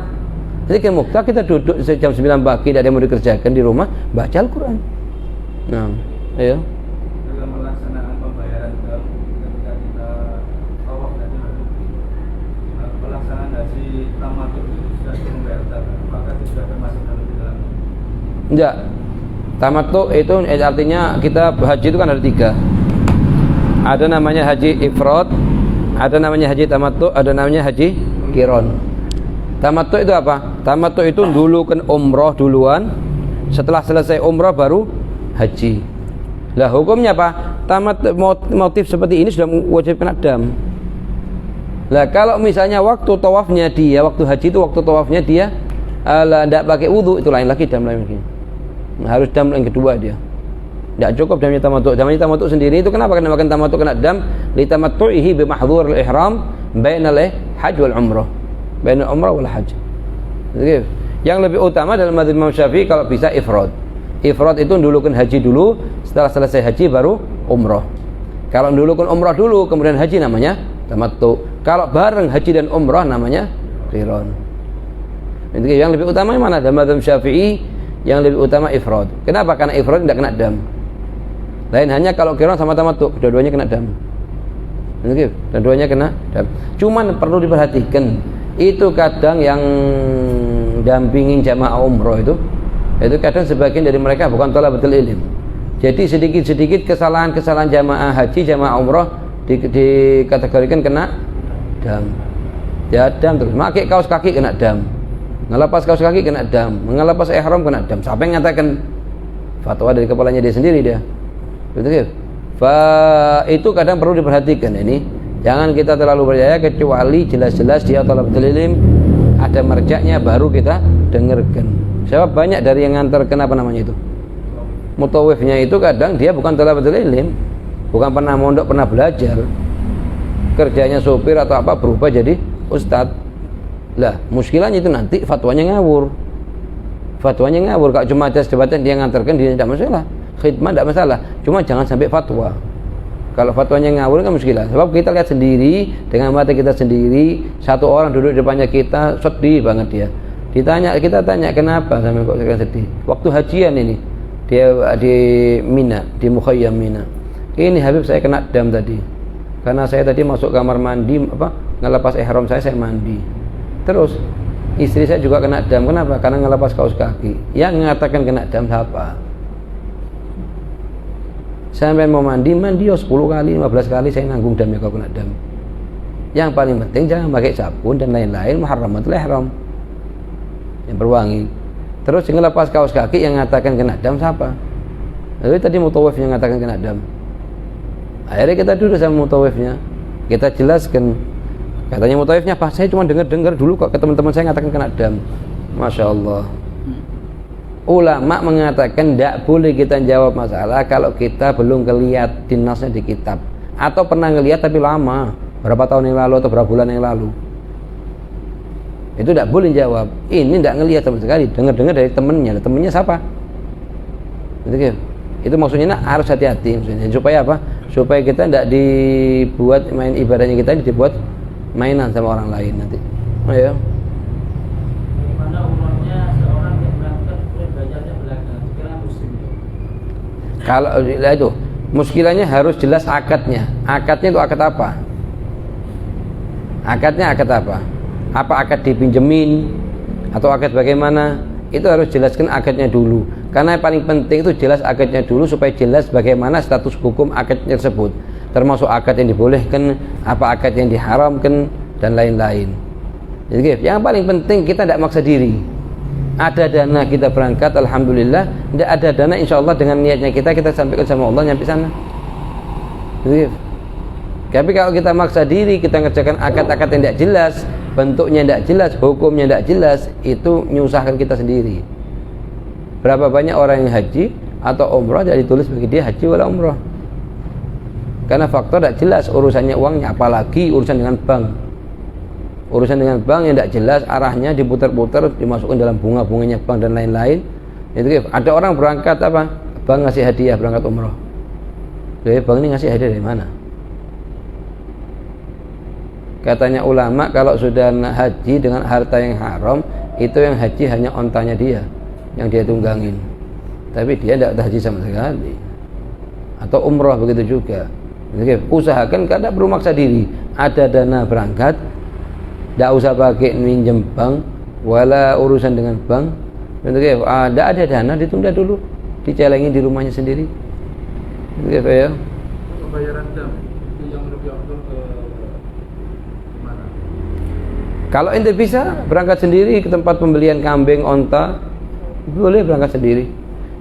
Zikir mutlak kita duduk jam 9 pagi tidak ada yang mau dikerjakan di rumah, baca Al-Quran. Nah, ayo. Dalam melaksanakan pembayaran ketika kita tawaf dan pelaksanaan haji tamattu itu sudah membayar zakat, maka itu sudah termasuk dalam dalamnya. Enggak. Tamattu itu artinya kita haji itu kan ada 3. Ada namanya haji ifrad, ada namanya haji tamattu, ada namanya haji qiran. Tamattu itu apa? Tamattu itu dulu kan umroh duluan, setelah selesai umroh baru haji. Lah hukumnya apa? Tamattu motif seperti ini sudah mewajibkan dam. Lah kalau misalnya waktu tawafnya dia, waktu haji itu waktu tawafnya dia tidak pakai wudu, itu lain lagi, dam lain lagi. Harus dam yang kedua dia. Tidak cukup damnya tamattu. Damnya tamattu sendiri itu kenapa kena makan tamattu kena dam? Li tamattu'ihi bi mahdhuril ihram bainal hajj wal umrah. Bainal umrah wal hajj. Jadi, yang lebih utama dalam mazhab Imam Syafi'i kalau bisa ifrad. Ifrad itu dulukan haji dulu, setelah selesai haji baru umroh. Kalau dulu kan umroh dulu kemudian haji namanya tamattu. Kalau bareng haji dan umroh namanya qiran. Yang lebih utama yang mana? Madzhab Syafi'i yang lebih utama ifrad. Kenapa? Karena ifrad tidak kena dam. Lain hanya kalau qiran sama tamattu, dua-duanya kena dam. Dua-duanya kena dam. Cuman perlu diperhatikan, itu kadang yang dampingin jamaah umroh itu kadang sebagian dari mereka bukan thalabatul ilm. Jadi sedikit-sedikit kesalahan-kesalahan jamaah haji, jamaah umroh dikategorikan kena dam. Ya dam terus. Pakai kaos kaki kena dam. Ngelepas kaos kaki kena dam. Ngelepas ihram kena dam. Siapa yang mengatakan? Fatwa dari kepalanya dia sendiri dia. Betul ya? Itu kadang perlu diperhatikan ini. Jangan kita terlalu percaya kecuali jelas-jelas dia thalabatul ilm, ada merjaknya baru kita dengarkan. Sebab banyak dari yang ngantarkan apa namanya itu? Mutawifnya itu kadang dia bukan thalabatul ilm, bukan pernah mondok, pernah belajar. Kerjanya sopir atau apa berubah jadi ustadz. Lah, muskilahnya itu nanti fatwanya ngawur. Fatwanya ngawur. Kalau cuma atas jabatan dia ngantarkan dia tidak masalah. Khidmah tidak masalah. Cuma jangan sampai fatwa. Kalau fatwanya ngawur kan muskilah. Sebab kita lihat sendiri dengan mata kita sendiri, satu orang duduk di depannya kita sedih banget dia. Kita tanya kenapa sampai kok sedih? Waktu hajian ini dia di Mina, di Mukhayyam Mina. Ini Habib saya kena dam tadi. Karena saya tadi masuk kamar mandi ngelepas ihram saya mandi. Terus istri saya juga kena dam. Kenapa? Karena ngelepas kaos kaki. Yang mengatakan kena dam siapa? Sampai mau mandi 10 kali, 15 kali saya nanggung damnya kalau kena dam. Yang paling penting jangan pakai sabun dan lain-lain muharramatul ihram yang berwangi. Terus ngelepas kaos kaki yang mengatakan kena dam siapa? Lalu tadi mutawif yang mengatakan kena dam. Akhirnya kita duduk sama mutawifnya, kita jelaskan. Katanya mutawifnya, Pak, saya cuma dengar dulu kok ke teman-teman saya mengatakan kena dam. Masya Allah. Ulama mengatakan tidak boleh kita jawab masalah kalau kita belum ngelihat dinasnya di kitab, atau pernah ngelihat tapi lama, berapa tahun yang lalu atau berapa bulan yang lalu. Itu tidak boleh jawab. Ini tidak ngelihat sama sekali, dengar-dengar dari temennya. Temennya siapa? Itu maksudnya harus hati-hati maksudnya. Supaya apa? Supaya kita tidak dibuat main ibadahnya kita dibuat mainan sama orang lain nanti. Oh ya. Bagaimana umurnya seorang yang berangkat belajarnya belakang, kira muslim? Kalau itu muskilahnya harus jelas akadnya. Akadnya itu akad apa? Akadnya akad apa? Apa akad dipinjemin atau akad bagaimana? Itu harus jelaskan akadnya dulu. Karena yang paling penting itu jelas akadnya dulu supaya jelas bagaimana status hukum akad tersebut. Termasuk akad yang dibolehkan, apa akad yang diharamkan dan lain-lain. Jadi yang paling penting kita tidak maksa diri. Ada dana kita berangkat, alhamdulillah. Tidak ada dana, insya Allah dengan niatnya kita sampaikan sama Allah nyampe sana. Jadi, tapi kalau kita maksa diri, kita ngerjakan akad-akad yang tidak jelas, bentuknya tidak jelas, hukumnya tidak jelas, itu menyusahkan kita sendiri. Berapa banyak orang yang haji atau umrah tidak ditulis bagi dia haji wala umrah. Karena faktor tidak jelas urusannya uangnya, apalagi urusan dengan bank. Urusan dengan bank yang tidak jelas arahnya, diputar-putar, dimasukkan dalam bunga-bunganya bank dan lain-lain. Itu ada orang berangkat apa? Bank ngasih hadiah berangkat umroh. Jadi bank ini ngasih hadiah dari mana? Katanya ulama kalau sudah haji dengan harta yang haram, itu yang haji hanya ontanya dia, yang dia tunggangin. Tapi dia tidak haji sama sekali. Atau umroh begitu juga. Jadi, usahakan kada perlu maksa diri. Ada dana berangkat, tidak usah pakai minjem bank, wala urusan dengan bank. Jadi, tidak ada dana ditunda dulu, dicelengin di rumahnya sendiri. Gitu ya. Pembayaran dam itu yang lebih afdal ke mana? Kalau ente bisa berangkat sendiri ke tempat pembelian kambing, onta, boleh berangkat sendiri.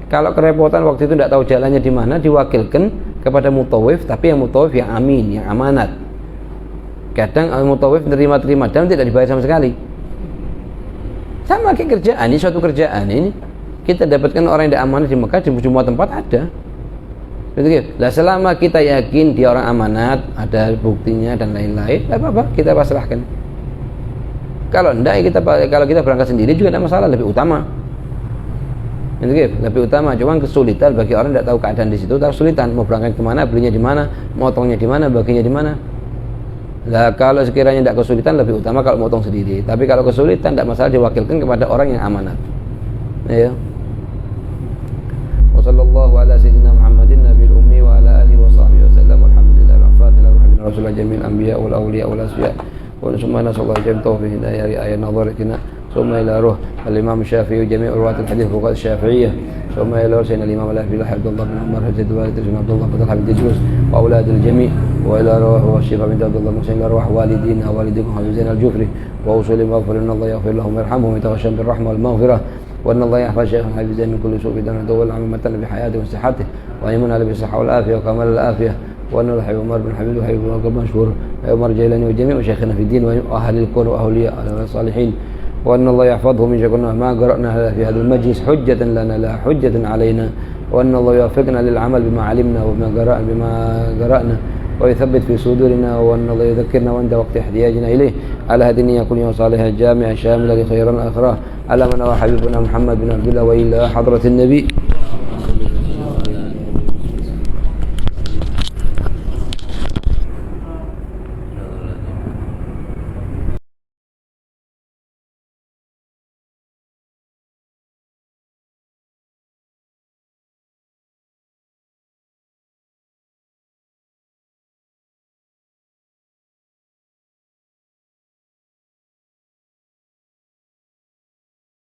Kalau kerepotan waktu itu tidak tahu jalannya di mana, diwakilkan kepada mutawif, tapi yang mutawif yang amin, yang amanat. Kadang mutawif terima-terima dan tidak dibayar sama sekali. Sama kayak kerjaan, ini suatu kerjaan ini kita dapatkan orang yang tidak amanat di Mekah, di semua tempat ada. Lah selama kita yakin dia orang amanat, ada buktinya dan lain-lain, tidak apa-apa, kita pasrahkan. Kalau tidak, kalau kita berangkat sendiri juga tidak masalah, lebih utama. lebih utama. Cuma kesulitan bagi orang tidak tahu keadaan di situ, kesulitan mau berangkat kemana, belinya di mana, motongnya di mana, baginya di mana. Lah kalau sekiranya tidak kesulitan lebih utama kalau motong sendiri. Tapi kalau kesulitan tidak masalah diwakilkan kepada orang yang amanat. Ya. Wassallallahu ala sayyidina Muhammadin nabiyil ummi wa ala alihi wa sahbihi wasallam. Alhamdulillah al-fatihah rasulullah jamil anbiya wal awliya wal asfiya. Wa subhana sallallahu jami' tawfiq hidayah ayat nadharatina. ثم إلى روح الإمام الشافعي وجميع رواة الحديث فقهاء الشافعية ثم إلى سيدنا الإمام الأحفي عبد الله بن عمر حجة الوالد عبد الله بن الحميد الجوز وأولاد الجميع وإلى روح الشيخ بن عبد الله محسن إلى روح والدينا ووالدكم حفظين الجفري وأصول مغفر إن الله يغفر لهم ويرحمهم ويتغشم بالرحمة والمغفرة وأن الله يحفظ شيخ حفظين من كل سوء بدون دول عامة بحياته وصحته ويمن على بالصحة والعافية وكمال العافية وأن الله حبيب عمر بن حبيب وحبيب بن مشهور عمر جيلاني وجميع مشايخنا في الدين وأهل الكون وأولياء الصالحين وأن الله يحفظه من شكرنا ما قرأنا في هذا المجلس حجة لنا لا حجة علينا وأن الله يوفقنا للعمل بما علمنا وبما قرأنا ويثبت في صدورنا وأن الله يذكرنا وعند وقت احتياجنا إليه على هذه النية كلها صالحة جامعة شاملة لخيرنا الآخرة على من هو حبيبنا محمد بن عبد الله وإلى حضرة النبي